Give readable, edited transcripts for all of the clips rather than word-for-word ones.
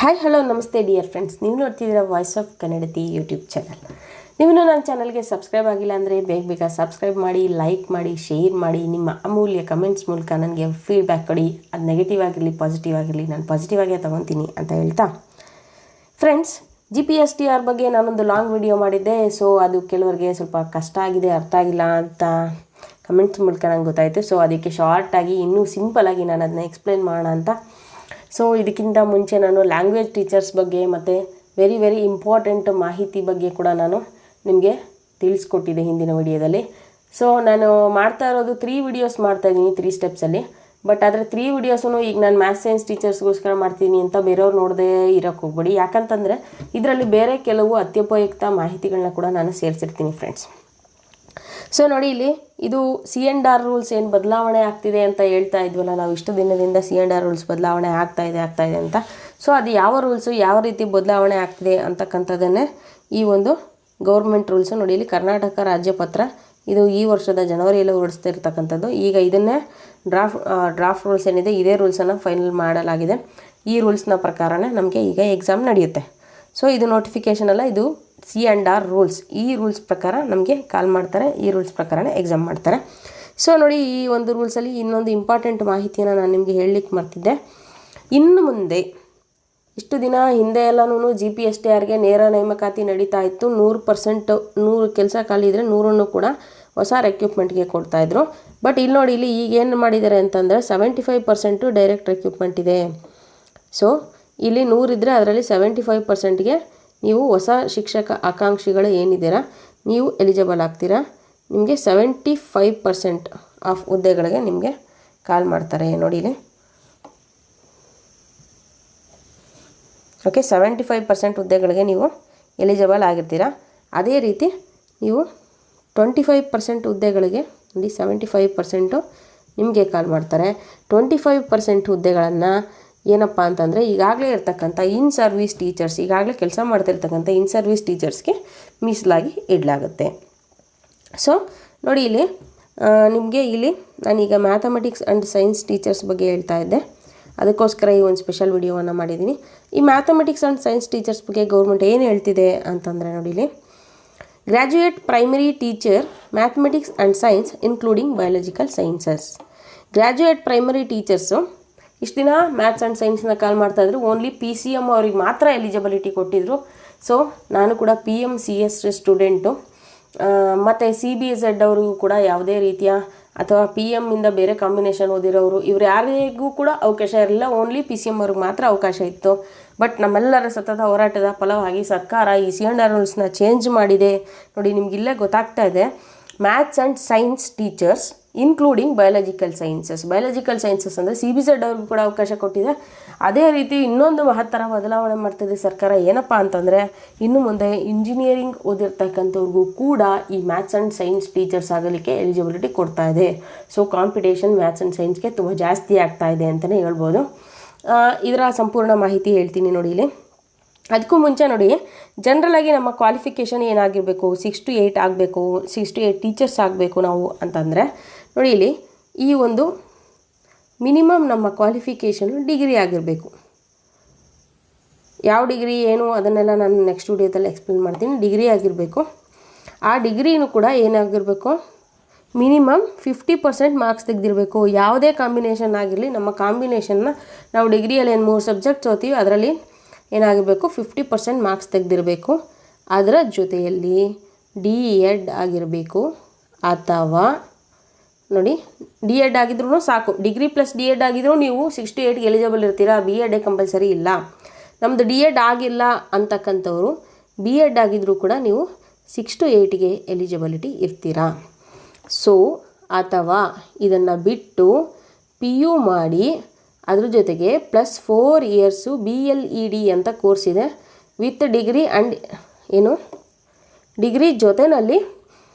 Hi hello ನಮಸ್ತೆ dear friends, ನೀವು ನೋಡ್ತಿದ್ದೀರಾ voice of Kannadathi YouTube channel. ನೀವಿನ್ನೂ ನನ್ನ ಚಾನಲ್ಗೆ ಸಬ್ಸ್ಕ್ರೈಬ್ ಆಗಿಲ್ಲ ಅಂದರೆ ಬೇಗ ಸಬ್ಸ್ಕ್ರೈಬ್ ಮಾಡಿ, ಲೈಕ್ ಮಾಡಿ, ಶೇರ್ ಮಾಡಿ. ನಿಮ್ಮ ಅಮೂಲ್ಯ ಕಮೆಂಟ್ಸ್ ಮೂಲಕ ನನಗೆ ಫೀಡ್ಬ್ಯಾಕ್ ಕೊಡಿ. ಅದು ನೆಗೆಟಿವ್ ಆಗಿರಲಿ ಪಾಸಿಟಿವ್ ಆಗಿರಲಿ, ನಾನು ಪಾಸಿಟಿವ್ ಆಗೇ ತೊಗೊತೀನಿ ಅಂತ ಹೇಳ್ತಾ, ಫ್ರೆಂಡ್ಸ್, GPSTR ಬಗ್ಗೆ ನಾನೊಂದು ಲಾಂಗ್ ವಿಡಿಯೋ ಮಾಡಿದ್ದೆ. ಸೊ ಅದು ಕೆಲವರಿಗೆ ಸ್ವಲ್ಪ ಕಷ್ಟ ಆಗಿದೆ, ಅರ್ಥ ಆಗಿಲ್ಲ ಅಂತ ಕಮೆಂಟ್ಸ್ ಮೂಲಕ ನಂಗೆ ಗೊತ್ತಾಯಿತು. ಸೊ ಅದಕ್ಕೆ ಶಾರ್ಟಾಗಿ ಇನ್ನೂ ಸಿಂಪಲಾಗಿ ನಾನು ಅದನ್ನ ಎಕ್ಸ್ಪ್ಲೇನ್ ಮಾಡೋಣ ಅಂತ. ಸೊ ಇದಕ್ಕಿಂತ ಮುಂಚೆ ನಾನು ಲ್ಯಾಂಗ್ವೇಜ್ ಟೀಚರ್ಸ್ ಬಗ್ಗೆ ಮತ್ತು ವೆರಿ ಇಂಪಾರ್ಟೆಂಟ್ ಮಾಹಿತಿ ಬಗ್ಗೆ ಕೂಡ ನಾನು ನಿಮಗೆ ತಿಳಿಸ್ಕೊಟ್ಟಿದ್ದೆ ಹಿಂದಿನ ವಿಡಿಯೋದಲ್ಲಿ. ಸೊ ನಾನು ಮಾಡ್ತಾ ಇರೋದು 3 ವಿಡಿಯೋಸ್ ಮಾಡ್ತಾಯಿದ್ದೀನಿ 3 ಸ್ಟೆಪ್ಸಲ್ಲಿ. ಬಟ್ ಆದರೆ 3 ವಿಡಿಯೋಸೂ ಈಗ ನಾನು ಮ್ಯಾಥ್ಸ್ ಸೈನ್ಸ್ ಟೀಚರ್ಸ್ಗೋಸ್ಕರ ಮಾಡ್ತೀನಿ ಅಂತ ಬೇರೆಯವ್ರು ನೋಡದೆ ಇರೋಕ್ಕೆ ಹೋಗ್ಬೇಡಿ. ಯಾಕಂತಂದರೆ ಇದರಲ್ಲಿ ಬೇರೆ ಕೆಲವು ಅತ್ಯುಪಯುಕ್ತ ಮಾಹಿತಿಗಳನ್ನ ಕೂಡ ನಾನು ಸೇರಿಸಿರ್ತೀನಿ ಫ್ರೆಂಡ್ಸ್. ಸೊ ನೋಡಿ, ಇಲ್ಲಿ ಇದು C&R ರೂಲ್ಸ್ ಏನು ಬದಲಾವಣೆ ಆಗ್ತಿದೆ ಅಂತ ಹೇಳ್ತಾ ಇದ್ವಲ್ಲ ನಾವು ಇಷ್ಟು ದಿನದಿಂದ, C&R ರೂಲ್ಸ್ ಬದಲಾವಣೆ ಆಗ್ತಾ ಇದೆ ಅಂತ. ಸೊ ಅದು ಯಾವ ರೂಲ್ಸು ಯಾವ ರೀತಿ ಬದಲಾವಣೆ ಆಗ್ತಿದೆ ಅಂತಕ್ಕಂಥದ್ದನ್ನೇ ಈ ಒಂದು ಗೌರ್ಮೆಂಟ್ ರೂಲ್ಸು ನೋಡಿ. ಇಲ್ಲಿ ಕರ್ನಾಟಕ ರಾಜ್ಯಪತ್ರ, ಇದು ಈ ವರ್ಷದ ಜನವರಿಯಲ್ಲಿ ಹೊರಡಿಸ್ತಿರ್ತಕ್ಕಂಥದ್ದು. ಈಗ ಇದನ್ನೇ ಡ್ರಾಫ್ಟ್ ರೂಲ್ಸ್ ಏನಿದೆ, ಇದೇ ರೂಲ್ಸನ್ನು ಫೈನಲ್ ಮಾಡಲಾಗಿದೆ. ಈ ರೂಲ್ಸ್ನ ಪ್ರಕಾರನೇ ನಮಗೆ ಈಗ ಎಕ್ಸಾಮ್ ನಡೆಯುತ್ತೆ. ಸೊ ಇದು ನೋಟಿಫಿಕೇಷನ್ ಅಲ್ಲ, ಇದು C&R ರೂಲ್ಸ್. ಈ ರೂಲ್ಸ್ ಪ್ರಕಾರ ನಮಗೆ ಕಾಲ್ ಮಾಡ್ತಾರೆ, ಈ ರೂಲ್ಸ್ ಪ್ರಕಾರನೇ ಎಕ್ಸಾಮ್ ಮಾಡ್ತಾರೆ. ಸೊ ನೋಡಿ, ಈ ಒಂದು ರೂಲ್ಸಲ್ಲಿ ಇನ್ನೊಂದು ಇಂಪಾರ್ಟೆಂಟ್ ಮಾಹಿತಿಯನ್ನು ನಾನು ನಿಮಗೆ ಹೇಳಲಿಕ್ಕೆ ಮರ್ತಿದ್ದೆ. ಇನ್ನು ಮುಂದೆ ಇಷ್ಟು ದಿನ ಹಿಂದೆ ಎಲ್ಲನೂ GPSTRಗೆ ನೇರ ನೇಮಕಾತಿ ನಡೀತಾ ಇತ್ತು. 100% 100 ಕೆಲಸ ಖಾಲಿ ಇದ್ದರೆ 100 ಕೂಡ ಹೊಸ ರೆಕ್ರೂಟ್ಮೆಂಟ್ಗೆ ಕೊಡ್ತಾಯಿದ್ರು. ಬಟ್ ಇಲ್ಲಿ ನೋಡಿ, ಇಲ್ಲಿ ಈಗ ಏನು ಮಾಡಿದ್ದಾರೆ ಅಂತಂದರೆ 75% ಡೈರೆಕ್ಟ್ ರೆಕ್ರೂಟ್ಮೆಂಟ್ ಇದೆ. ಸೊ ಇಲ್ಲಿ 100 ಇದ್ದರೆ ಅದರಲ್ಲಿ 75%ಗೆ ನೀವು ಹೊಸ ಶಿಕ್ಷಕ ಆಕಾಂಕ್ಷಿಗಳು ಏನಿದ್ದೀರಾ ನೀವು ಎಲಿಜಿಬಲ್ ಆಗ್ತೀರಾ. ನಿಮಗೆ 75% ಆಫ್ ಹುದ್ದೆಗಳಿಗೆ ನಿಮಗೆ ಕಾಲ್ ಮಾಡ್ತಾರೆ ನೋಡಿ ಇಲ್ಲಿ. ಓಕೆ, 75% ಹುದ್ದೆಗಳಿಗೆ ನೀವು ಎಲಿಜಿಬಲ್ ಆಗಿರ್ತೀರಾ. ಅದೇ ರೀತಿ ನೀವು 25% ಹುದ್ದೆಗಳಿಗೆ ನೋಡಿ 75% ನಿಮಗೆ ಕಾಲ್ ಮಾಡ್ತಾರೆ. 25% ಹುದ್ದೆಗಳನ್ನು ಏನಪ್ಪ ಅಂತಂದರೆ ಈಗಾಗಲೇ ಇರ್ತಕ್ಕಂಥ ಇನ್ ಸರ್ವಿಸ್ ಟೀಚರ್ಸ್, ಈಗಾಗಲೇ ಕೆಲಸ ಮಾಡ್ತಿರ್ತಕ್ಕಂಥ ಇನ್ ಸರ್ವಿಸ್ ಟೀಚರ್ಸ್ಗೆ ಮೀಸಲಾಗಿ ಇಡಲಾಗುತ್ತೆ. ಸೊ ನೋಡಿ, ಇಲ್ಲಿ ನಿಮಗೆ ಇಲ್ಲಿ ನಾನೀಗ ಮ್ಯಾಥಮೆಟಿಕ್ಸ್ ಆ್ಯಂಡ್ ಸೈನ್ಸ್ ಟೀಚರ್ಸ್ ಬಗ್ಗೆ ಹೇಳ್ತಾ ಇದ್ದೆ. ಅದಕ್ಕೋಸ್ಕರ ಈ ಒಂದು ಸ್ಪೆಷಲ್ ವಿಡಿಯೋವನ್ನು ಮಾಡಿದ್ದೀನಿ. ಈ ಮ್ಯಾಥಮೆಟಿಕ್ಸ್ ಆ್ಯಂಡ್ ಸೈನ್ಸ್ ಟೀಚರ್ಸ್ ಬಗ್ಗೆ ಗೌರ್ಮೆಂಟ್ ಏನು ಹೇಳ್ತಿದೆ ಅಂತಂದರೆ ನೋಡಿ, ಇಲ್ಲಿ graduate primary teacher mathematics and science including biological sciences. Graduate primary teachers ಇಷ್ಟು ದಿನ ಮ್ಯಾಥ್ಸ್ ಆ್ಯಂಡ್ ಸೈನ್ಸ್ನ ಕಾಲ್ ಮಾಡ್ತಾಯಿದ್ರು. ಓನ್ಲಿ PCM ಅವ್ರಿಗೆ ಮಾತ್ರ ಎಲಿಜಿಬಿಲಿಟಿ ಕೊಟ್ಟಿದ್ದರು. ಸೊ ನಾನು ಕೂಡ PMCS ಸ್ಟೂಡೆಂಟು, ಮತ್ತು CBZ ಅವ್ರಿಗೂ ಕೂಡ ಯಾವುದೇ ರೀತಿಯ ಅಥವಾ PM ಇಂದ ಬೇರೆ ಕಾಂಬಿನೇಷನ್ ಓದಿರೋರು ಇವ್ರು ಯಾರಿಗೂ ಕೂಡ ಅವಕಾಶ ಇರಲಿಲ್ಲ. ಓನ್ಲಿ PCM ಅವ್ರಿಗೆ ಮಾತ್ರ ಅವಕಾಶ ಇತ್ತು. ಬಟ್ ನಮ್ಮೆಲ್ಲರ ಸತತ ಹೋರಾಟದ ಫಲವಾಗಿ ಸರ್ಕಾರ ಈ C&R ರೂಲ್ಸ್ನ ಚೇಂಜ್ ಮಾಡಿದೆ ನೋಡಿ. ನಿಮಗಿಲ್ಲೇ ಗೊತ್ತಾಗ್ತಾ ಇದೆ, maths and science teachers including biological sciences ಅಂದರೆ CBZ ಅವ್ರಿಗೂ ಕೂಡ ಅವಕಾಶ ಕೊಟ್ಟಿದೆ. ಅದೇ ರೀತಿ ಇನ್ನೊಂದು ಮಹತ್ತರ ಬದಲಾವಣೆ ಮಾಡ್ತಿದೆ ಸರ್ಕಾರ. ಏನಪ್ಪ ಅಂತಂದರೆ, ಇನ್ನು ಮುಂದೆ ಇಂಜಿನಿಯರಿಂಗ್ ಓದಿರ್ತಕ್ಕಂಥವ್ರಿಗೂ ಕೂಡ ಈ ಮ್ಯಾಥ್ಸ್ ಆ್ಯಂಡ್ ಸೈನ್ಸ್ ಟೀಚರ್ಸ್ ಆಗಲಿಕ್ಕೆ ಎಲಿಜಿಬಿಲಿಟಿ ಕೊಡ್ತಾ ಇದೆ. ಸೊ ಕಾಂಪಿಟೇಷನ್ ಮ್ಯಾಥ್ಸ್ ಆ್ಯಂಡ್ ಸೈನ್ಸ್ಗೆ ತುಂಬ ಜಾಸ್ತಿ ಆಗ್ತಾ ಇದೆ ಅಂತಲೇ ಹೇಳ್ಬೋದು. ಇದರ ಸಂಪೂರ್ಣ ಮಾಹಿತಿ ಹೇಳ್ತೀನಿ ನೋಡಿ ಇಲ್ಲಿ. ಅದಕ್ಕೂ ಮುಂಚೆ ನೋಡಿ, ಜನರಲಾಗಿ ನಮ್ಮ ಕ್ವಾಲಿಫಿಕೇಷನ್ ಏನಾಗಿರಬೇಕು, 6 to 8 ಆಗಬೇಕು, 6 to 8 ಟೀಚರ್ಸ್ ಆಗಬೇಕು ನಾವು ಅಂತಂದರೆ ನೋಡಿ, ಇಲ್ಲಿ ಈ ಒಂದು ಮಿನಿಮಮ್ ನಮ್ಮ ಕ್ವಾಲಿಫಿಕೇಷನು ಡಿಗ್ರಿ ಆಗಿರಬೇಕು. ಯಾವ ಡಿಗ್ರಿ ಏನು ಅದನ್ನೆಲ್ಲ ನಾನು ನೆಕ್ಸ್ಟ್ ವಿಡಿಯೋದಲ್ಲಿ ಎಕ್ಸ್ಪ್ಲೇನ್ ಮಾಡ್ತೀನಿ. ಡಿಗ್ರಿ ಆಗಿರಬೇಕು. ಆ ಡಿಗ್ರಿನೂ ಕೂಡ ಏನಾಗಿರಬೇಕು, ಮಿನಿಮಮ್ 50% ಮಾರ್ಕ್ಸ್ ತೆಗೆದಿರಬೇಕು. ಯಾವುದೇ ಕಾಂಬಿನೇಷನ್ ಆಗಿರಲಿ, ನಮ್ಮ ಕಾಂಬಿನೇಷನ್ನ ನಾವು ಡಿಗ್ರಿಯಲ್ಲಿ ಏನು 3 ಸಬ್ಜೆಕ್ಟ್ಸ್ ಓದ್ತೀವಿ ಅದರಲ್ಲಿ ಏನಾಗಿರಬೇಕು, 50% ಮಾರ್ಕ್ಸ್ ತೆಗೆದಿರಬೇಕು. ಅದರ ಜೊತೆಯಲ್ಲಿ D.Ed ಆಗಿರಬೇಕು. ಅಥವಾ ನೋಡಿ, D.Ed ಆಗಿದ್ರೂ ಸಾಕು. ಡಿಗ್ರಿ ಪ್ಲಸ್ D.Ed ಆಗಿದ್ರೂ ನೀವು 6 to 8ಗೆ ಎಲಿಜಿಬಲ್ ಇರ್ತೀರಾ. B.Ed ಕಂಪಲ್ಸರಿ ಇಲ್ಲ. ನಮ್ಮದು D.Ed ಆಗಿಲ್ಲ ಅಂತಕ್ಕಂಥವ್ರು B.Ed ಆಗಿದ್ರೂ ಕೂಡ ನೀವು 6 to 8ಗೆ ಎಲಿಜಿಬಿಲಿಟಿ ಇರ್ತೀರಾ. ಸೊ ಅಥವಾ ಇದನ್ನು ಬಿಟ್ಟು PU ಮಾಡಿ ಅದ್ರ ಜೊತೆಗೆ +4 ಇಯರ್ಸು BLED ಅಂತ ಕೋರ್ಸ್ ಇದೆ ವಿತ್ ಡಿಗ್ರಿ ಆ್ಯಂಡ್ ಡಿಗ್ರಿ ಜೊತೆಯಲ್ಲಿ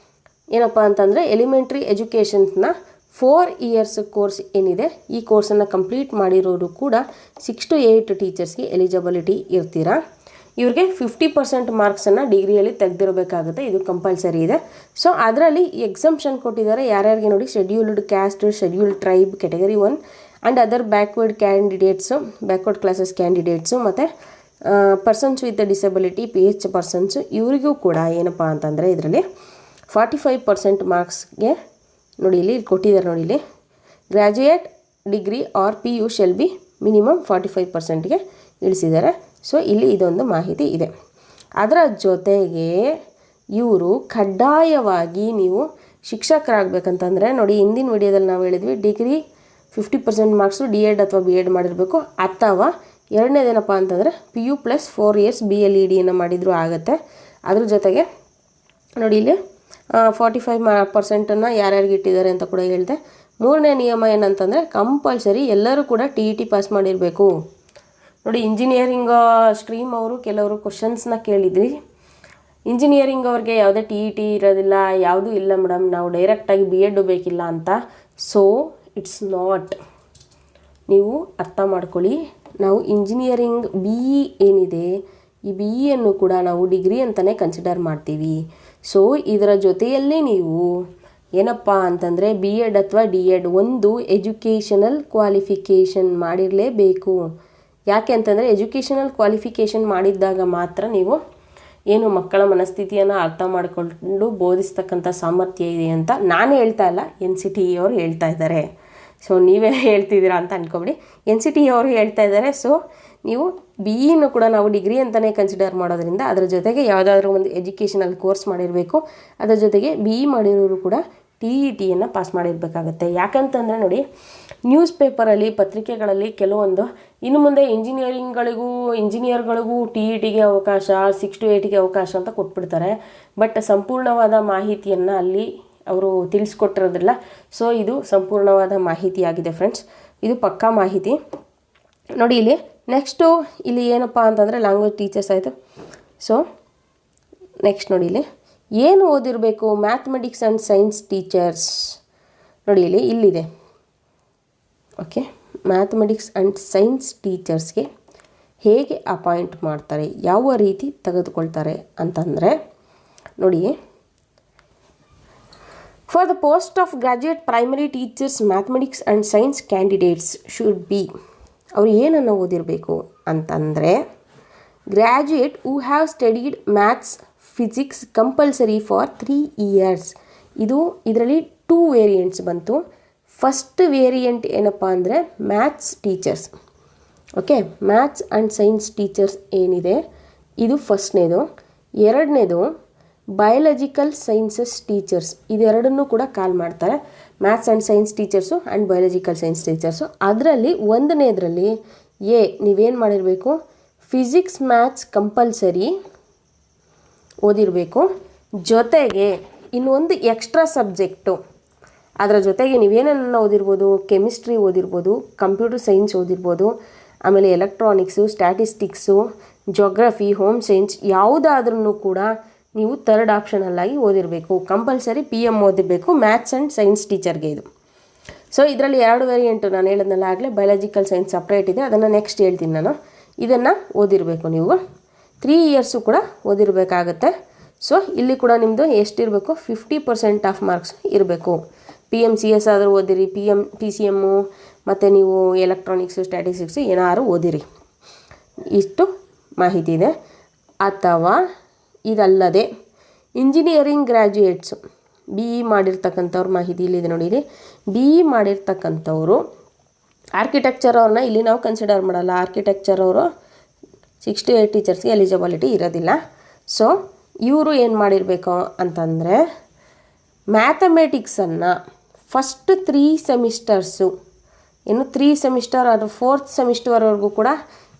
ಏನಪ್ಪ ಅಂತಂದರೆ ಎಲಿಮೆಂಟ್ರಿ ಎಜುಕೇಷನ್ಸ್ನ 4 ಇಯರ್ಸ್ ಕೋರ್ಸ್ ಏನಿದೆ, ಈ ಕೋರ್ಸನ್ನು ಕಂಪ್ಲೀಟ್ ಮಾಡಿರೋರು ಕೂಡ 6 to 8 ಟೀಚರ್ಸ್ಗೆ ಎಲಿಜಿಬಿಲಿಟಿ ಇರ್ತೀರಾ. ಇವ್ರಿಗೆ 50% ಮಾರ್ಕ್ಸನ್ನು ಡಿಗ್ರಿಯಲ್ಲಿ ತೆಗೆದಿರಬೇಕಾಗುತ್ತೆ. ಇದು ಕಂಪಲ್ಸರಿ ಇದೆ. ಸೊ ಅದರಲ್ಲಿ ಎಕ್ಸಂಪ್ಷನ್ ಕೊಟ್ಟಿದ್ದಾರೆ ಯಾರ್ಯಾರಿಗೆ ನೋಡಿ, scheduled caste, scheduled tribe, category 1 and other backward candidates, backward classes candidates, ಮತ್ತು persons with disability PH persons ಇವರಿಗೂ ಕೂಡ ಏನಪ್ಪ ಅಂತಂದರೆ ಇದರಲ್ಲಿ 45% ಮಾರ್ಕ್ಸ್ಗೆ ನೋಡಿ ಇಲ್ಲಿ ಕೊಟ್ಟಿದ್ದಾರೆ. ನೋಡಿ ಇಲ್ಲಿ graduate degree or PU shall be minimum 45%ಗೆ ಇಳಿಸಿದ್ದಾರೆ. ಸೊ ಇಲ್ಲಿ ಇದೊಂದು ಮಾಹಿತಿ ಇದೆ. ಅದರ ಜೊತೆಗೆ ಇವರು ಕಡ್ಡಾಯವಾಗಿ ನೀವು ಶಿಕ್ಷಕರಾಗಬೇಕಂತಂದರೆ ನೋಡಿ ಹಿಂದಿನ ವಿಡಿಯೋದಲ್ಲಿ ನಾವು ಹೇಳಿದ್ವಿ ಡಿಗ್ರಿ 50% ಮಾರ್ಕ್ಸು DEd ಅಥವಾ BEd ಮಾಡಿರಬೇಕು, ಅಥವಾ ಎರಡನೇದೇನಪ್ಪ ಅಂತಂದರೆ PU + 4 years BLEDಯನ್ನು ಮಾಡಿದರೂ ಆಗುತ್ತೆ. ಅದ್ರ ಜೊತೆಗೆ ನೋಡಿ ಇಲ್ಲಿ 45% ಯಾರ್ಯಾರಿಗೆ ಇಟ್ಟಿದ್ದಾರೆ ಅಂತ ಕೂಡ ಹೇಳಿದೆ. ಮೂರನೇ ನಿಯಮ ಏನಂತಂದರೆ ಕಂಪಲ್ಸರಿ ಎಲ್ಲರೂ ಕೂಡ TET ಪಾಸ್ ಮಾಡಿರಬೇಕು. ನೋಡಿ ಇಂಜಿನಿಯರಿಂಗ್ ಸ್ಟ್ರೀಮ್ ಅವರು ಕೆಲವರು ಕ್ವಶನ್ಸ್ನ ಕೇಳಿದ್ವಿ. ಇಂಜಿನಿಯರಿಂಗ್ ಅವ್ರಿಗೆ ಯಾವುದೇ TET ಇರೋದಿಲ್ಲ, ಯಾವುದೂ ಇಲ್ಲ ಮೇಡಮ್, ನಾವು ಡೈರೆಕ್ಟಾಗಿ BEd ಬೇಕಿಲ್ಲ ಅಂತ. So it's not. ನೀವು ಅರ್ಥ ಮಾಡ್ಕೊಳ್ಳಿ, ನಾವು ಇಂಜಿನಿಯರಿಂಗ್ BE ಏನಿದೆ ಈ BEಯನ್ನು ಕೂಡ ನಾವು ಡಿಗ್ರಿ ಅಂತಲೇ ಕನ್ಸಿಡರ್ ಮಾಡ್ತೀವಿ. ಸೊ ಇದರ ಜೊತೆಯಲ್ಲೇ ನೀವು ಏನಪ್ಪ ಅಂತಂದರೆ BEd ಅಥವಾ DEd ಒಂದು ಎಜುಕೇಷನಲ್ ಕ್ವಾಲಿಫಿಕೇಷನ್ ಮಾಡಿರಲೇಬೇಕು. ಯಾಕೆ ಅಂತಂದರೆ ಎಜುಕೇಷನಲ್ ಕ್ವಾಲಿಫಿಕೇಷನ್ ಮಾಡಿದ್ದಾಗ ಮಾತ್ರ ನೀವು ಏನು ಮಕ್ಕಳ ಮನಸ್ಥಿತಿಯನ್ನು ಅರ್ಥ ಮಾಡಿಕೊಂಡು ಬೋಧಿಸ್ತಕ್ಕಂಥ ಸಾಮರ್ಥ್ಯ ಇದೆ ಅಂತ ನಾನು ಹೇಳ್ತಾ ಇಲ್ಲ, NCT ಅವರು ಹೇಳ್ತಾ ಇದ್ದಾರೆ. ಸೊ ನೀವೇ ಹೇಳ್ತಿದ್ದೀರಾ ಅಂತ ಅಂದ್ಕೊಬಿಡಿ, NCT ಅವರು ಹೇಳ್ತಾ ಇದ್ದಾರೆ. ಸೊ ನೀವು BEನೂ ಕೂಡ ನಾವು ಡಿಗ್ರಿ ಅಂತಲೇ ಕನ್ಸಿಡರ್ ಮಾಡೋದ್ರಿಂದ ಅದರ ಜೊತೆಗೆ ಯಾವುದಾದ್ರೂ ಒಂದು ಎಜುಕೇಷನಲ್ ಕೋರ್ಸ್ ಮಾಡಿರಬೇಕು. ಅದರ ಜೊತೆಗೆ BE ಮಾಡಿರೋರು ಕೂಡ TETಯನ್ನು ಪಾಸ್ ಮಾಡಿರಬೇಕಾಗತ್ತೆ. ಯಾಕಂತಂದರೆ ನೋಡಿ ನ್ಯೂಸ್ ಪೇಪರಲ್ಲಿ ಪತ್ರಿಕೆಗಳಲ್ಲಿ ಕೆಲವೊಂದು ಇನ್ನು ಮುಂದೆ ಇಂಜಿನಿಯರ್ಗಳಿಗೂ TETಗೆ ಅವಕಾಶ 6 to 8ಗೆ ಅವಕಾಶ ಅಂತ ಕೊಟ್ಬಿಡ್ತಾರೆ. ಬಟ್ ಸಂಪೂರ್ಣವಾದ ಮಾಹಿತಿಯನ್ನು ಅಲ್ಲಿ ಅವರು ತಿಳಿಸ್ಕೊಟ್ಟಿರೋದಿಲ್ಲ. ಸೊ ಇದು ಸಂಪೂರ್ಣವಾದ ಮಾಹಿತಿಯಾಗಿದೆ ಫ್ರೆಂಡ್ಸ್, ಇದು ಪಕ್ಕಾ ಮಾಹಿತಿ. ನೋಡಿ ಇಲ್ಲಿ ನೆಕ್ಸ್ಟು ಇಲ್ಲಿ ಏನಪ್ಪ ಅಂತಂದರೆ ಲ್ಯಾಂಗ್ವೇಜ್ ಟೀಚರ್ಸ್ ಆಯಿತು. ಸೊ ನೆಕ್ಸ್ಟ್ ನೋಡಿ ಇಲ್ಲಿ ಏನು ಓದಿರಬೇಕು, ಮ್ಯಾಥಮೆಟಿಕ್ಸ್ ಆ್ಯಂಡ್ ಸೈನ್ಸ್ ಟೀಚರ್ಸ್. ನೋಡಿ ಇಲ್ಲಿದೆ ಓಕೆ. ಮ್ಯಾಥಮೆಟಿಕ್ಸ್ ಆ್ಯಂಡ್ ಸೈನ್ಸ್ ಟೀಚರ್ಸ್ಗೆ ಹೇಗೆ ಅಪಾಯಿಂಟ್ ಮಾಡ್ತಾರೆ, ಯಾವ ರೀತಿ ತೆಗೆದುಕೊಳ್ತಾರೆ ಅಂತಂದರೆ ನೋಡಿ, for the post of graduate primary teachers mathematics and science candidates should be, ಅವರು ಏನನ್ನು ಓದಿರಬೇಕು ಅಂತಂದರೆ graduate who have studied maths physics compulsory for 3 years. ಇದರಲ್ಲಿ 2 ವೇರಿಯಂಟ್ಸ್ ಬಂತು. ಫಸ್ಟ್ ವೇರಿಯಂಟ್ ಏನಪ್ಪ ಅಂದರೆ maths teachers. Okay, maths and science teachers ಏನಿದೆ ಇದು ಫಸ್ಟ್ನೇದು. ಎರಡನೇದು ಬಯಾಲಜಿಕಲ್ ಸೈನ್ಸಸ್ ಟೀಚರ್ಸ್. ಇದೆರಡನ್ನೂ ಕೂಡ ಕಾಲ್ ಮಾಡ್ತಾರೆ, maths and science teachers and biological science teachers. ಅದರಲ್ಲಿ ಒಂದನೇದರಲ್ಲಿ ನೀವೇನು ಮಾಡಿರಬೇಕು, ಫಿಸಿಕ್ಸ್ ಮ್ಯಾಥ್ಸ್ ಕಂಪಲ್ಸರಿ ಓದಿರಬೇಕು. ಜೊತೆಗೆ ಇನ್ನೊಂದು ಎಕ್ಸ್ಟ್ರಾ ಸಬ್ಜೆಕ್ಟು, ಅದರ ಜೊತೆಗೆ ನೀವೇನನ್ನು ಓದಿರ್ಬೋದು, ಕೆಮಿಸ್ಟ್ರಿ ಓದಿರ್ಬೋದು, ಕಂಪ್ಯೂಟರ್ ಸೈನ್ಸ್ ಓದಿರ್ಬೋದು, ಆಮೇಲೆ electronics, statistics, geography, home science ಯಾವುದಾದ್ರೂ ಕೂಡ ನೀವು ಥರ್ಡ್ ಆಪ್ಷನಲ್ಲಾಗಿ ಓದಿರಬೇಕು. ಕಂಪಲ್ಸರಿ PM ಓದಿರಬೇಕು ಮ್ಯಾಥ್ಸ್ ಆ್ಯಂಡ್ ಸೈನ್ಸ್ ಟೀಚರ್ಗೆ ಇದು. ಸೊ ಇದರಲ್ಲಿ 2 ವೇರಿಯಂಟು ನಾನು ಹೇಳೋದನ್ನೆಲ್ಲ ಆಗಲೇ, ಬಯಾಲಜಿಕಲ್ ಸೈನ್ಸ್ ಸಪ್ರೇಟ್ ಇದೆ, ಅದನ್ನು ನೆಕ್ಸ್ಟ್ ಹೇಳ್ತೀನಿ ನಾನು. ಇದನ್ನು ಓದಿರಬೇಕು ನೀವು, 3 years ಕೂಡ ಓದಿರಬೇಕಾಗತ್ತೆ. ಸೊ ಇಲ್ಲಿ ಕೂಡ ನಿಮ್ಮದು ಎಷ್ಟಿರಬೇಕು, 50% ಆಫ್ ಮಾರ್ಕ್ಸ್ ಇರಬೇಕು. PMCS ಆದರೂ ಓದಿರಿ, PCM ಮತ್ತು ನೀವು ಎಲೆಕ್ಟ್ರಾನಿಕ್ಸು, ಸ್ಟ್ಯಾಟಿಸ್ಟಿಕ್ಸು ಏನಾದ್ರು ಓದಿರಿ. ಇಷ್ಟು ಮಾಹಿತಿ ಇದೆ. ಅಥವಾ ಇದಲ್ಲದೆ ಇಂಜಿನಿಯರಿಂಗ್ ಗ್ರ್ಯಾಜುಯೇಟ್ಸು BE ಮಾಡಿರ್ತಕ್ಕಂಥವ್ರ ಮಾಹಿತಿ ಇಲ್ಲಿದೆ ನೋಡಿ. ಇಲ್ಲಿ BE ಮಾಡಿರ್ತಕ್ಕಂಥವ್ರು ಆರ್ಕಿಟೆಕ್ಚರ್ ಅವ್ರನ್ನ ಇಲ್ಲಿ ನಾವು ಕನ್ಸಿಡರ್ ಮಾಡಲ್ಲ. ಆರ್ಕಿಟೆಕ್ಚರ್ ಅವರು 6 to 8 ಟೀಚರ್ಸ್ಗೆ ಎಲಿಜಿಬಿಲಿಟಿ ಇರೋದಿಲ್ಲ. ಸೊ ಇವರು ಏನು ಮಾಡಿರಬೇಕು ಅಂತಂದರೆ ಮ್ಯಾಥಮೆಟಿಕ್ಸನ್ನು ಫಸ್ಟ್ 3 ಸೆಮಿಸ್ಟರ್ಸು, ಇನ್ನು 3 ಸೆಮಿಸ್ಟರ್ ಅದು 4th ಸೆಮಿಸ್ಟರ್ವರೆಗೂ ಕೂಡ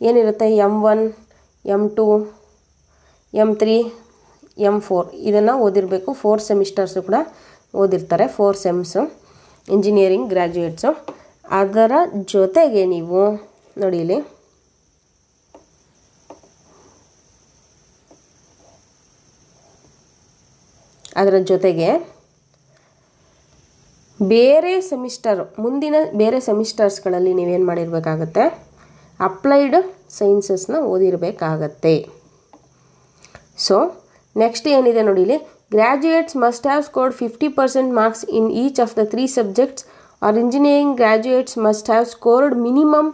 ಏನಿರುತ್ತೆ, M1, M2, M3, M4 ಇದನ್ನು ಓದಿರಬೇಕು. 4 ಸೆಮಿಸ್ಟರ್ಸು ಕೂಡ ಓದಿರ್ತಾರೆ, 4 ಸೆಮ್ಸು ಇಂಜಿನಿಯರಿಂಗ್ ಗ್ರ್ಯಾಜುಯೇಟ್ಸು. ಅದರ ಜೊತೆಗೆ ನೀವು ನೋಡಿ ಇಲ್ಲಿ ಅದರ ಜೊತೆಗೆ ಬೇರೆ ಸೆಮಿಸ್ಟರ್ ಮುಂದಿನ ಬೇರೆ ಸೆಮಿಸ್ಟರ್ಸ್ಗಳಲ್ಲಿ ನೀವೇನು ಮಾಡಿರಬೇಕಾಗತ್ತೆ, ಅಪ್ಲೈಡ್ ಸೈನ್ಸಸ್ನ ಓದಿರಬೇಕಾಗತ್ತೆ. ಸೊ ನೆಕ್ಸ್ಟ್ ಏನಿದೆ ನೋಡಿ ಇಲ್ಲಿ, graduates must have scored 50% marks in each of the 3 subjects are engineering graduates must have scored minimum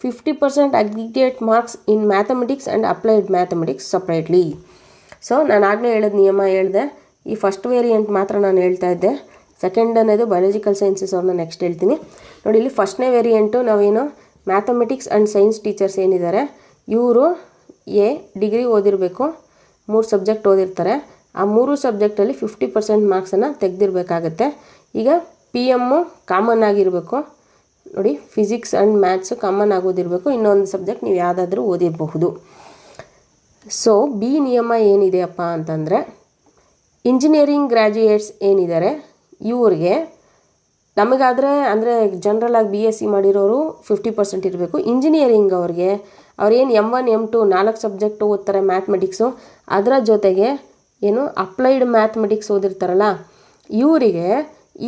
50% aggregate marks in mathematics and applied mathematics separately. So ನಾನು ಆಗಲೇ ನಿಯಮ ಹೇಳಿದೆ. ಈ ಫಸ್ಟ್ ವೇರಿಯಂಟ್ ಮಾತ್ರ ನಾನು ಹೇಳ್ತಾ ಇದ್ದೆ. ಸೆಕೆಂಡ್ ಅನ್ನೋದು ಬಯಾಲಜಿಕಲ್ ಸೈನ್ಸಸ್ ಅವ್ರನ್ನ ನೆಕ್ಸ್ಟ್ ಹೇಳ್ತೀನಿ. ನೋಡಿ, ಇಲ್ಲಿ ಫಸ್ಟ್ನೇ ವೇರಿಯಂಟು ನಾವೇನು ಮ್ಯಾಥಮೆಟಿಕ್ಸ್ ಆ್ಯಂಡ್ ಸೈನ್ಸ್ ಟೀಚರ್ಸ್ ಏನಿದ್ದಾರೆ ಇವರು ಡಿಗ್ರಿ ಓದಿರಬೇಕು, 3 ಸಬ್ಜೆಕ್ಟ್ ಓದಿರ್ತಾರೆ. ಆ 3 ಸಬ್ಜೆಕ್ಟಲ್ಲಿ 50% ಮಾರ್ಕ್ಸನ್ನು ತೆಗೆದಿರಬೇಕಾಗತ್ತೆ. ಈಗ PM ಕಾಮನ್ ಆಗಿರಬೇಕು. ನೋಡಿ, ಫಿಸಿಕ್ಸ್ ಆ್ಯಂಡ್ ಮ್ಯಾಥ್ಸು ಕಾಮನ್ ಆಗೋದಿರಬೇಕು. ಇನ್ನೊಂದು ಸಬ್ಜೆಕ್ಟ್ ನೀವು ಯಾವುದಾದ್ರೂ ಓದಿರಬಹುದು. ಸೊ ಬಿ ನಿಯಮ ಏನಿದೆಯಪ್ಪ ಅಂತಂದರೆ, ಇಂಜಿನಿಯರಿಂಗ್ ಗ್ರ್ಯಾಜುಯೇಟ್ಸ್ ಏನಿದ್ದಾರೆ ಇವ್ರಿಗೆ ನಮಗಾದರೆ ಅಂದರೆ ಜನರಲಾಗಿ BSc ಮಾಡಿರೋರು 50% ಇರಬೇಕು. ಇಂಜಿನಿಯರಿಂಗ್ ಅವ್ರೇನು M1 M2 4 ಸಬ್ಜೆಕ್ಟು ಓದ್ತಾರೆ ಮ್ಯಾಥಮೆಟಿಕ್ಸು, ಅದರ ಜೊತೆಗೆ ಏನು ಅಪ್ಲೈಡ್ ಮ್ಯಾಥಮೆಟಿಕ್ಸ್ ಓದಿರ್ತಾರಲ್ಲ ಇವರಿಗೆ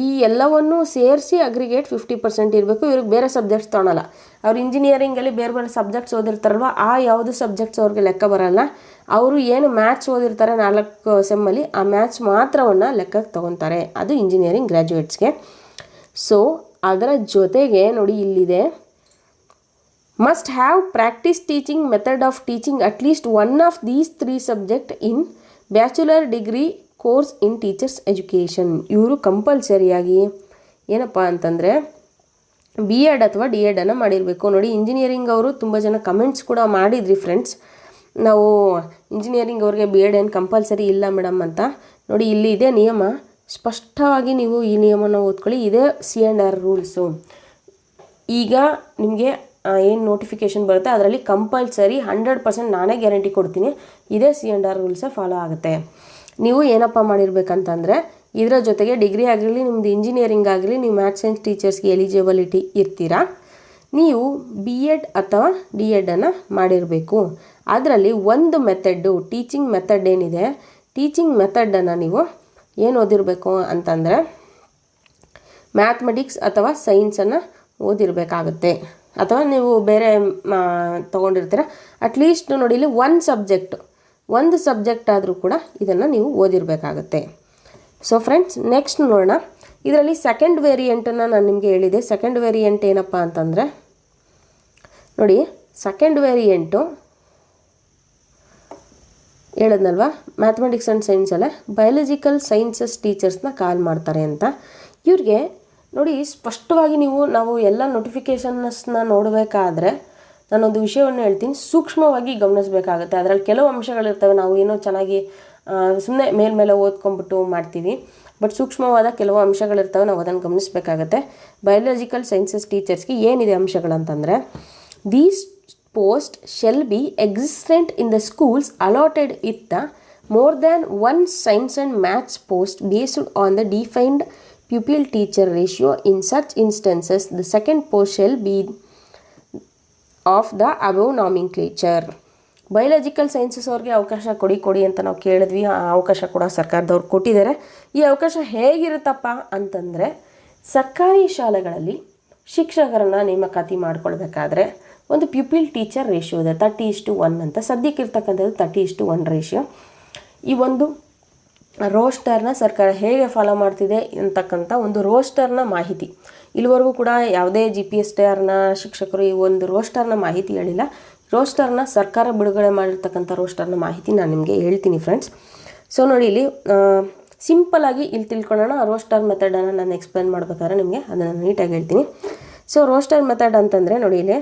ಈ ಎಲ್ಲವನ್ನೂ ಸೇರಿಸಿ ಅಗ್ರಿಗೇಟ್ 50% ಇರಬೇಕು. ಇವ್ರಿಗೆ ಬೇರೆ ಸಬ್ಜೆಕ್ಟ್ಸ್ ತೊಗೊಳಲ್ಲ. ಅವ್ರು ಇಂಜಿನಿಯರಿಂಗಲ್ಲಿ ಬೇರೆ ಬೇರೆ ಸಬ್ಜೆಕ್ಟ್ಸ್ ಓದಿರ್ತಾರಲ್ವ, ಆ ಯಾವುದು ಸಬ್ಜೆಕ್ಟ್ಸ್ ಅವ್ರಿಗೆ ಲೆಕ್ಕ ಬರೋಲ್ಲ. ಅವರು ಏನು ಮ್ಯಾಥ್ಸ್ ಓದಿರ್ತಾರೆ 4 ಸೆಮ್ಮಲ್ಲಿ, ಆ ಮ್ಯಾಥ್ಸ್ ಮಾತ್ರವನ್ನು ಲೆಕ್ಕಕ್ಕೆ ತೊಗೊತಾರೆ. ಅದು ಇಂಜಿನಿಯರಿಂಗ್ ಗ್ರ್ಯಾಜುಯೇಟ್ಸ್ಗೆ. ಸೊ ಅದರ ಜೊತೆಗೆ ನೋಡಿ ಇಲ್ಲಿದೆ, must have practice teaching method of teaching at least one of these 3 subjects in bachelor degree course in teachers education. ಇವರು ಕಂಪಲ್ಸರಿಯಾಗಿ ಏನಪ್ಪ ಅಂತಂದರೆ B.Ed ಅಥವಾ D.Ed ಮಾಡಿರಬೇಕು. ನೋಡಿ, ಇಂಜಿನಿಯರಿಂಗ್ ಅವರು ತುಂಬ ಜನ ಕಮೆಂಟ್ಸ್ ಕೂಡ ಮಾಡಿದ್ರಿ ಫ್ರೆಂಡ್ಸ್, ನಾವು ಇಂಜಿನಿಯರಿಂಗ್ ಅವ್ರಿಗೆ B.Ed ಏನು ಕಂಪಲ್ಸರಿ ಇಲ್ಲ ಮೇಡಮ್ ಅಂತ. ನೋಡಿ, ಇಲ್ಲಿ ಇದೆ ನಿಯಮ, ಸ್ಪಷ್ಟವಾಗಿ ನೀವು ಈ ನಿಯಮನ ಓದ್ಕೊಳ್ಳಿ. ಇದೇ C&R ರೂಲ್ಸು. ಈಗ ನಿಮಗೆ ಏನು ನೋಟಿಫಿಕೇಷನ್ ಬರುತ್ತೆ ಅದರಲ್ಲಿ ಕಂಪಲ್ಸರಿ 100% ನಾನೇ ಗ್ಯಾರಂಟಿ ಕೊಡ್ತೀನಿ, ಇದೇ C&R ರೂಲ್ಸೇ ಫಾಲೋ ಆಗುತ್ತೆ. ನೀವು ಏನಪ್ಪ ಮಾಡಿರ್ಬೇಕಂತಂದರೆ ಇದರ ಜೊತೆಗೆ ಡಿಗ್ರಿ ಆಗಿರಲಿ, ನಿಮ್ಮದು ಇಂಜಿನಿಯರಿಂಗ್ ಆಗಲಿ, ನೀವು ಮ್ಯಾಥ್ಸ್ ಸೈನ್ಸ್ ಟೀಚರ್ಸ್ಗೆ ಎಲಿಜಿಬಿಲಿಟಿ ಇರ್ತೀರಾ, ನೀವು B.Ed ಅಥವಾ D.Ed ಮಾಡಿರಬೇಕು. ಅದರಲ್ಲಿ ಒಂದು ಮೆಥಡ್ಡು ಟೀಚಿಂಗ್ ಮೆಥಡ್ ಏನಿದೆ, ಟೀಚಿಂಗ್ ಮೆಥಡನ್ನು ನೀವು ಏನು ಓದಿರಬೇಕು ಅಂತಂದರೆ ಮ್ಯಾಥಮೆಟಿಕ್ಸ್ ಅಥವಾ ಸೈನ್ಸನ್ನು ಓದಿರಬೇಕಾಗುತ್ತೆ. ಅಥವಾ ನೀವು ಬೇರೆ ತೊಗೊಂಡಿರ್ತೀರ, ಅಟ್ಲೀಸ್ಟ್ ನೋಡಿ ಇಲ್ಲಿ ಒಂದು ಸಬ್ಜೆಕ್ಟ್ ಆದರೂ ಕೂಡ ಇದನ್ನು ನೀವು ಓದಿರಬೇಕಾಗುತ್ತೆ. ಸೊ ಫ್ರೆಂಡ್ಸ್, ನೆಕ್ಸ್ಟ್ ನೋಡೋಣ. ಇದರಲ್ಲಿ ಸೆಕೆಂಡ್ ವೇರಿಯಂಟನ್ನು ನಾನು ನಿಮಗೆ ಹೇಳಿದೆ. ಸೆಕೆಂಡ್ ವೇರಿಯಂಟ್ ಏನಪ್ಪ ಅಂತಂದರೆ ನೋಡಿ, ಸೆಕೆಂಡ್ ವೇರಿಯಂಟು ಹೇಳಿದ್ನಲ್ವ, ಮ್ಯಾಥಮೆಟಿಕ್ಸ್ ಆ್ಯಂಡ್ ಸೈನ್ಸಲ್ಲೇ ಬಯಾಲಜಿಕಲ್ ಸೈನ್ಸಸ್ ಟೀಚರ್ಸ್ನ ಕಾಲ್ ಮಾಡ್ತಾರೆ ಅಂತ. ಇವ್ರಿಗೆ ನೋಡಿ ಸ್ಪಷ್ಟವಾಗಿ ನಾವು ಎಲ್ಲ ನೋಟಿಫಿಕೇಷನ್ಸ್ನ ನೋಡಬೇಕಾದ್ರೆ ನಾನೊಂದು ವಿಷಯವನ್ನು ಹೇಳ್ತೀನಿ, ಸೂಕ್ಷ್ಮವಾಗಿ ಗಮನಿಸಬೇಕಾಗುತ್ತೆ. ಅದರಲ್ಲಿ ಕೆಲವು ಅಂಶಗಳಿರ್ತವೆ, ನಾವು ಏನೋ ಚೆನ್ನಾಗಿ ಸುಮ್ಮನೆ ಮೇಲ್ಮೇಲೆ ಓದ್ಕೊಂಡ್ಬಿಟ್ಟು ಮಾಡ್ತೀವಿ, ಬಟ್ ಸೂಕ್ಷ್ಮವಾದ ಕೆಲವು ಅಂಶಗಳಿರ್ತವೆ, ನಾವು ಅದನ್ನು ಗಮನಿಸಬೇಕಾಗತ್ತೆ. ಬಯಾಲಜಿಕಲ್ ಸೈನ್ಸಸ್ ಟೀಚರ್ಸ್ಗೆ ಏನಿದೆ ಅಂಶಗಳಂತಂದರೆ, these post shall be existent in the schools allotted with the more than 1 science and maths post based on the defined pupil teacher ratio. In such instances the second post shall be of the above nomenclature. Biological sciences ಅವ್ರಿಗೆ ಅವಕಾಶ ಕೊಡಿ ಅಂತ ನಾವು ಕೇಳಿದ್ವಿ. ಆ ಅವಕಾಶ ಕೂಡ ಸರ್ಕಾರದವ್ರು ಕೊಟ್ಟಿದ್ದಾರೆ. ಈ ಅವಕಾಶ ಹೇಗಿರುತ್ತಪ್ಪ ಅಂತಂದರೆ, ಸರ್ಕಾರಿ ಶಾಲೆಗಳಲ್ಲಿ ಶಿಕ್ಷಕರನ್ನು ನೇಮಕಾತಿ ಮಾಡ್ಕೊಳ್ಬೇಕಾದ್ರೆ ಒಂದು ಪ್ಯೂಪಿಲ್ ಟೀಚರ್ ರೇಷಿಯೋ ಇದೆ, 30:1 ಅಂತ. ಸದ್ಯಕ್ಕಿರ್ತಕ್ಕಂಥದ್ದು 30:1 ರೇಷಿಯೋ. ಈ ಒಂದು ರೋಸ್ಟರ್ನ ಸರ್ಕಾರ ಹೇಗೆ ಫಾಲೋ ಮಾಡ್ತಿದೆ ಅಂತಕ್ಕಂಥ ಒಂದು ರೋಸ್ಟರ್ನ ಮಾಹಿತಿ ಇಲ್ಲಿವರೆಗೂ ಕೂಡ ಯಾವುದೇ GPSTRನ ಶಿಕ್ಷಕರು ಈ ಒಂದು ರೋಸ್ಟರ್ನ ಮಾಹಿತಿ ಹೇಳಿಲ್ಲ. ರೋಸ್ಟರ್ನ ಸರ್ಕಾರ ಬಿಡುಗಡೆ ಮಾಡಿರ್ತಕ್ಕಂಥ ರೋಸ್ಟರ್ನ ಮಾಹಿತಿ ನಾನು ನಿಮಗೆ ಹೇಳ್ತೀನಿ ಫ್ರೆಂಡ್ಸ್. ಸೊ ನೋಡಿ, ಇಲ್ಲಿ ಸಿಂಪಲಾಗಿ ಇಲ್ಲಿ ತಿಳ್ಕೊಳ್ಳೋಣ. ರೋಸ್ಟರ್ ಮೆಥಡನ್ನು ನಾನು ಎಕ್ಸ್ಪ್ಲೇನ್ ಮಾಡಬೇಕಾದ್ರೆ ನಿಮಗೆ ಅದನ್ನು ನೀಟಾಗಿ ಹೇಳ್ತೀನಿ. ಸೊ ರೋಸ್ಟರ್ ಮೆಥಡ್ ಅಂತಂದರೆ ನೋಡಿ, ಇಲ್ಲಿ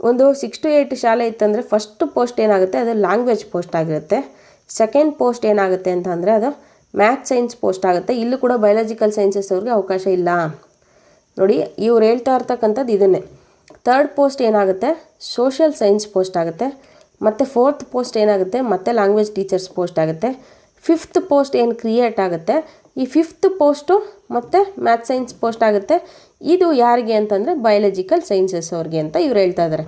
ಒಂದು 6 to 8 ಶಾಲೆ ಇತ್ತಂದರೆ ಫಸ್ಟ್ ಪೋಸ್ಟ್ ಏನಾಗುತ್ತೆ ಅದು ಲ್ಯಾಂಗ್ವೇಜ್ ಪೋಸ್ಟ್ ಆಗಿರುತ್ತೆ. ಸೆಕೆಂಡ್ ಪೋಸ್ಟ್ ಏನಾಗುತ್ತೆ ಅಂತಂದರೆ ಅದು ಮ್ಯಾಥ್ಸ್ ಸೈನ್ಸ್ ಪೋಸ್ಟ್ ಆಗುತ್ತೆ. ಇಲ್ಲೂ ಕೂಡ ಬಯಾಲಜಿಕಲ್ ಸೈನ್ಸಸ್ ಅವ್ರಿಗೆ ಅವಕಾಶ ಇಲ್ಲ. ನೋಡಿ, ಇವ್ರು ಹೇಳ್ತಾ ಇರ್ತಕ್ಕಂಥದ್ದು ಇದನ್ನೇ. ಥರ್ಡ್ ಪೋಸ್ಟ್ ಏನಾಗುತ್ತೆ ಸೋಷಿಯಲ್ ಸೈನ್ಸ್ ಪೋಸ್ಟ್ ಆಗುತ್ತೆ. ಮತ್ತು ಫೋರ್ತ್ ಪೋಸ್ಟ್ ಏನಾಗುತ್ತೆ ಮತ್ತೆ ಲ್ಯಾಂಗ್ವೇಜ್ ಟೀಚರ್ಸ್ ಪೋಸ್ಟ್ ಆಗುತ್ತೆ. ಫಿಫ್ತ್ ಪೋಸ್ಟ್ ಏನು ಕ್ರಿಯೇಟ್ ಆಗುತ್ತೆ, ಈ ಫಿಫ್ತ್ ಪೋಸ್ಟು ಮತ್ತು ಮ್ಯಾಥ್ಸ್ ಸೈನ್ಸ್ ಪೋಸ್ಟ್ ಆಗುತ್ತೆ. ಇದು ಯಾರಿಗೆ ಅಂತಂದರೆ ಬಯಾಲಜಿಕಲ್ ಸೈನ್ಸಸ್ ಅವ್ರಿಗೆ ಅಂತ ಇವ್ರು ಹೇಳ್ತಾ ಇದ್ದಾರೆ.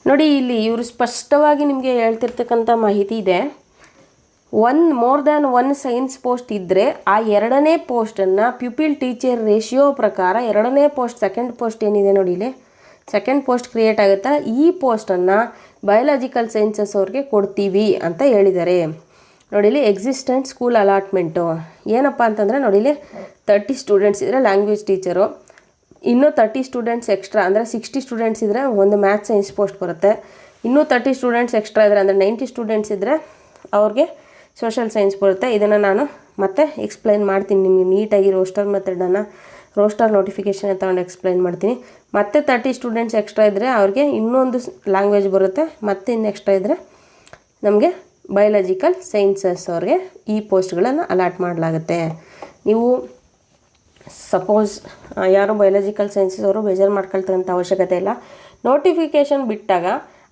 ನೋಡಿ ಇಲ್ಲಿ ಇವರು ಸ್ಪಷ್ಟವಾಗಿ ನಿಮಗೆ ಹೇಳ್ತಿರ್ತಕ್ಕಂಥ ಮಾಹಿತಿ ಇದೆ. ಮೋರ್ ದ್ಯಾನ್ 1 ಸೈನ್ಸ್ ಪೋಸ್ಟ್ ಇದ್ದರೆ ಆ ಎರಡನೇ ಪೋಸ್ಟನ್ನು ಪ್ಯೂಪಿಲ್ ಟೀಚರ್ ರೇಷಿಯೋ ಪ್ರಕಾರ ಎರಡನೇ ಪೋಸ್ಟ್ ಸೆಕೆಂಡ್ ಪೋಸ್ಟ್ ಏನಿದೆ ನೋಡಿ, ಇಲ್ಲಿ ಸೆಕೆಂಡ್ ಪೋಸ್ಟ್ ಕ್ರಿಯೇಟ್ ಆಗುತ್ತೆ, ಈ ಪೋಸ್ಟನ್ನು ಬಯಾಲಜಿಕಲ್ ಸೈನ್ಸಸ್ ಅವ್ರಿಗೆ ಕೊಡ್ತೀವಿ ಅಂತ ಹೇಳಿದ್ದಾರೆ. ನೋಡಿ ಇಲ್ಲಿ ಎಕ್ಸಿಸ್ಟೆಂಟ್ ಸ್ಕೂಲ್ ಅಲಾಟ್ಮೆಂಟು ಏನಪ್ಪ ಅಂತಂದರೆ ನೋಡಿ, ಇಲ್ಲಿ 30 ಸ್ಟೂಡೆಂಟ್ಸ್ ಇದ್ದರೆ ಲ್ಯಾಂಗ್ವೇಜ್ ಟೀಚರು, ಇನ್ನೂ 30 ಸ್ಟೂಡೆಂಟ್ಸ್ ಎಕ್ಸ್ಟ್ರಾ ಅಂದರೆ 60 ಸ್ಟೂಡೆಂಟ್ಸ್ ಇದ್ದರೆ ಒಂದು ಮ್ಯಾಥ್ಸ್ ಸೈನ್ಸ್ ಪೋಸ್ಟ್ ಬರುತ್ತೆ. ಇನ್ನೂ 30 ಸ್ಟೂಡೆಂಟ್ಸ್ ಎಕ್ಸ್ಟ್ರಾ ಇದ್ದರೆ ಅಂದರೆ 90 ಸ್ಟೂಡೆಂಟ್ಸ್ ಇದ್ದರೆ ಅವ್ರಿಗೆ ಸೋಷಲ್ ಸೈನ್ಸ್ ಬರುತ್ತೆ. ಇದನ್ನು ನಾನು ಮತ್ತೆ ಎಕ್ಸ್ಪ್ಲೈನ್ ಮಾಡ್ತೀನಿ ನಿಮಗೆ ನೀಟಾಗಿ ರೋಸ್ಟರ್ ಮೆಥಡನ್ನು, ರೋಸ್ಟರ್ ನೋಟಿಫಿಕೇಷನ್ ತಗೊಂಡು ಎಕ್ಸ್ಪ್ಲೈನ್ ಮಾಡ್ತೀನಿ. ಮತ್ತೆ 30 ಸ್ಟೂಡೆಂಟ್ಸ್ ಎಕ್ಸ್ಟ್ರಾ ಇದ್ದರೆ ಅವ್ರಿಗೆ ಇನ್ನೊಂದು ಲ್ಯಾಂಗ್ವೇಜ್ ಬರುತ್ತೆ. ಮತ್ತೆ ಇನ್ನು ಎಕ್ಸ್ಟ್ರಾ ಇದ್ದರೆ ನಮಗೆ ಬಯೋಲಾಜಿಕಲ್ ಸೈನ್ಸಸ್ ಅವ್ರಿಗೆ ಈ ಪೋಸ್ಟ್ಗಳನ್ನು ಅಲಾಟ್ ಮಾಡಲಾಗುತ್ತೆ. ನೀವು ಸಪೋಸ್ ಯಾರು ಬಯೋಲಾಜಿಕಲ್ ಸೈನ್ಸಸ್ ಅವರು ಬೇಜಾರು ಮಾಡ್ಕೊಳ್ತಾರಂಥ ಅವಶ್ಯಕತೆ ಇಲ್ಲ. ನೋಟಿಫಿಕೇಷನ್ ಬಿಟ್ಟಾಗ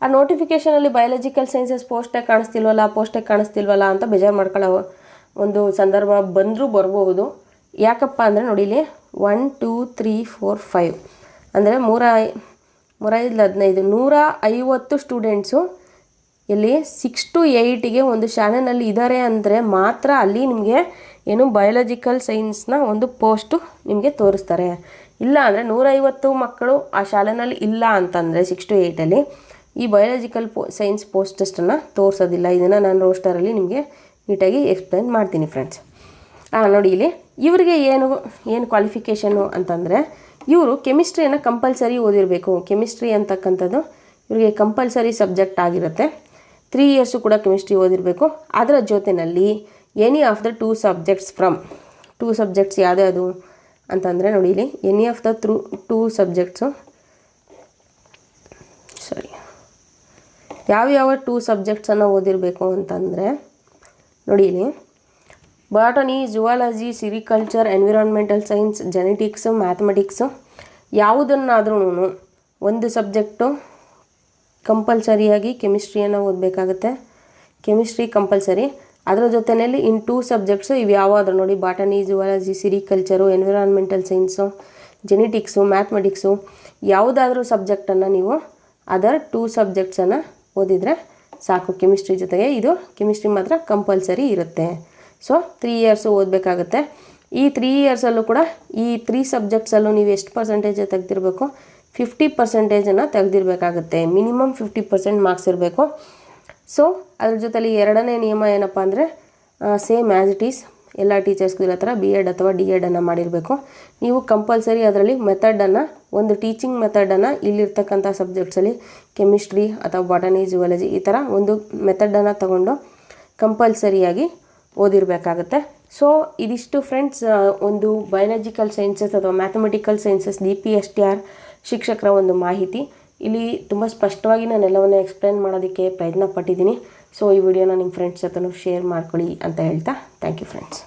ಆ ನೋಟಿಫಿಕೇಷನಲ್ಲಿ ಬಯೋಲಾಜಿಕಲ್ ಸೈನ್ಸಸ್ ಪೋಸ್ಟೇ ಕಾಣಿಸ್ತಿಲ್ವಲ್ಲ ಅಂತ ಬೇಜಾರು ಮಾಡ್ಕೊಳ್ಳೋ ಒಂದು ಸಂದರ್ಭ ಬಂದರೂ ಬರಬಹುದು. ಯಾಕಪ್ಪ ಅಂದರೆ ನೋಡಿ ಇಲ್ಲಿ 1 2 3 4 5 ಅಂದರೆ 3 150 ಸ್ಟೂಡೆಂಟ್ಸು ಇಲ್ಲಿ 6 to 8ಗೆ ಒಂದು ಶಾಲೆಯಲ್ಲಿ ಇದ್ದಾರೆ ಅಂದರೆ ಮಾತ್ರ ಅಲ್ಲಿ ನಿಮಗೆ ಏನು ಬಯೋಲಾಜಿಕಲ್ ಸೈನ್ಸ್ನ ಒಂದು ಪೋಸ್ಟು ನಿಮಗೆ ತೋರಿಸ್ತಾರೆ. ಇಲ್ಲ ಅಂದರೆ 150 ಮಕ್ಕಳು ಆ ಶಾಲೆಯಲ್ಲಿ ಇಲ್ಲ ಅಂತಂದರೆ 6 to 8ಅಲ್ಲಿ ಈ ಬಯೋಲಾಜಿಕಲ್ ಸೈನ್ಸ್ ಪೋಸ್ಟನ್ನು ತೋರಿಸೋದಿಲ್ಲ. ಇದನ್ನು ನಾನು ರೋಸ್ಟರಲ್ಲಿ ನಿಮಗೆ ನೀಟಾಗಿ ಎಕ್ಸ್ಪ್ಲೈನ್ ಮಾಡ್ತೀನಿ ಫ್ರೆಂಡ್ಸ್. ನೋಡಿ ಇಲ್ಲಿ ಇವರಿಗೆ ಏನು ಕ್ವಾಲಿಫಿಕೇಷನು ಅಂತಂದರೆ ಇವರು ಕೆಮಿಸ್ಟ್ರಿಯನ್ನು ಕಂಪಲ್ಸರಿ ಓದಿರಬೇಕು. ಕೆಮಿಸ್ಟ್ರಿ ಅಂತಕ್ಕಂಥದ್ದು ಇವರಿಗೆ ಕಂಪಲ್ಸರಿ ಸಬ್ಜೆಕ್ಟ್ ಆಗಿರುತ್ತೆ. 3 ಇಯರ್ಸು ಕೂಡ ಕೆಮಿಸ್ಟ್ರಿ ಓದಿರಬೇಕು. ಅದರ ಜೊತೆಯಲ್ಲಿ any of the 2 subjects from 2 subjects ಯಾವುದ್ಯಾವುದು ಅಂತಂದರೆ ನೋಡಿ ಇಲ್ಲಿ ಎನಿ ಆಫ್ ದ 2 ಸಬ್ಜೆಕ್ಟ್ಸು ಯಾವ್ಯಾವ 2 ಸಬ್ಜೆಕ್ಟ್ಸನ್ನು ಓದಿರಬೇಕು ಅಂತಂದರೆ ನೋಡಿ ಇಲ್ಲಿ botany, zoology, sericulture, environmental science, genetics, mathematics ಯಾವುದನ್ನಾದ್ರೂ ಒಂದು ಸಬ್ಜೆಕ್ಟು ಕಂಪಲ್ಸರಿಯಾಗಿ ಕೆಮಿಸ್ಟ್ರಿಯನ್ನು ಓದಬೇಕಾಗುತ್ತೆ. Chemistry compulsory. ಅದರ ಜೊತೆಯಲ್ಲಿ ಇನ್ 2 ಸಬ್ಜೆಕ್ಟ್ಸು ಇವು ಯಾವಾದರೂ ನೋಡಿ botany, zoology, sericulture, environmental science, genetics, mathematics ಯಾವುದಾದ್ರೂ ಸಬ್ಜೆಕ್ಟನ್ನು ನೀವು ಅದರ್ 2 ಸಬ್ಜೆಕ್ಟ್ಸನ್ನು ಓದಿದರೆ ಸಾಕು. ಕೆಮಿಸ್ಟ್ರಿ ಜೊತೆಗೆ ಇದು ಕೆಮಿಸ್ಟ್ರಿ ಮಾತ್ರ ಕಂಪಲ್ಸರಿ ಇರುತ್ತೆ. ಸೊ 3 ಇಯರ್ಸು ಓದಬೇಕಾಗುತ್ತೆ. ಈ 3 ಇಯರ್ಸಲ್ಲೂ ಕೂಡ ಈ 3 ಸಬ್ಜೆಕ್ಟ್ಸಲ್ಲೂ ನೀವು ಎಷ್ಟು ಪರ್ಸೆಂಟೇಜ್ ತೆಗೆದಿರಬೇಕು? 50% ತೆಗೆದಿರಬೇಕಾಗುತ್ತೆ. ಮಿನಿಮಮ್ 50% ಮಾರ್ಕ್ಸ್ ಇರಬೇಕು. ಸೊ ಅದ್ರ ಜೊತೆಲಿ ಎರಡನೇ ನಿಯಮ ಏನಪ್ಪ ಅಂದರೆ ಸೇಮ್ ಆ್ಯಸ್ ಇಟ್ ಈಸ್ ಎಲ್ಲ ಟೀಚರ್ಸ್ಗೂ ಇರೋ ಥರ BEd ಅಥವಾ DEd ಮಾಡಿರಬೇಕು. ನೀವು ಕಂಪಲ್ಸರಿ ಅದರಲ್ಲಿ ಮೆಥಡನ್ನು, ಒಂದು ಟೀಚಿಂಗ್ ಮೆಥಡನ್ನು ಇಲ್ಲಿರ್ತಕ್ಕಂಥ ಸಬ್ಜೆಕ್ಟ್ಸಲ್ಲಿ ಕೆಮಿಸ್ಟ್ರಿ ಅಥವಾ ಬಾಟನಿ, ಜುವಾಲಜಿ ಈ ಥರ ಒಂದು ಮೆಥಡನ್ನು ತಗೊಂಡು ಕಂಪಲ್ಸರಿಯಾಗಿ ಓದಿರಬೇಕಾಗುತ್ತೆ. ಸೊ ಇದಿಷ್ಟು ಫ್ರೆಂಡ್ಸ್ ಒಂದು ಬಯೋಲಾಜಿಕಲ್ ಸೈನ್ಸಸ್ ಅಥವಾ ಮ್ಯಾಥಮೆಟಿಕಲ್ ಸೈನ್ಸಸ್ DPSTR ಶಿಕ್ಷಕರ ಒಂದು ಮಾಹಿತಿ. ಇಲ್ಲಿ ತುಂಬ ಸ್ಪಷ್ಟವಾಗಿ ನಾನು ಎಲ್ಲವನ್ನೂ ಎಕ್ಸ್ಪ್ಲೈನ್ ಮಾಡೋದಕ್ಕೆ ಪ್ರಯತ್ನ ಪಟ್ಟಿದ್ದೀನಿ. ಸೊ ಈ ವಿಡಿಯೋನ ನಿಮ್ಮ ಫ್ರೆಂಡ್ಸ್ ಜೊತೆ ಶೇರ್ ಮಾಡ್ಕೊಳ್ಳಿ ಅಂತ ಹೇಳ್ತಾ ಥ್ಯಾಂಕ್ ಯು ಫ್ರೆಂಡ್ಸ್.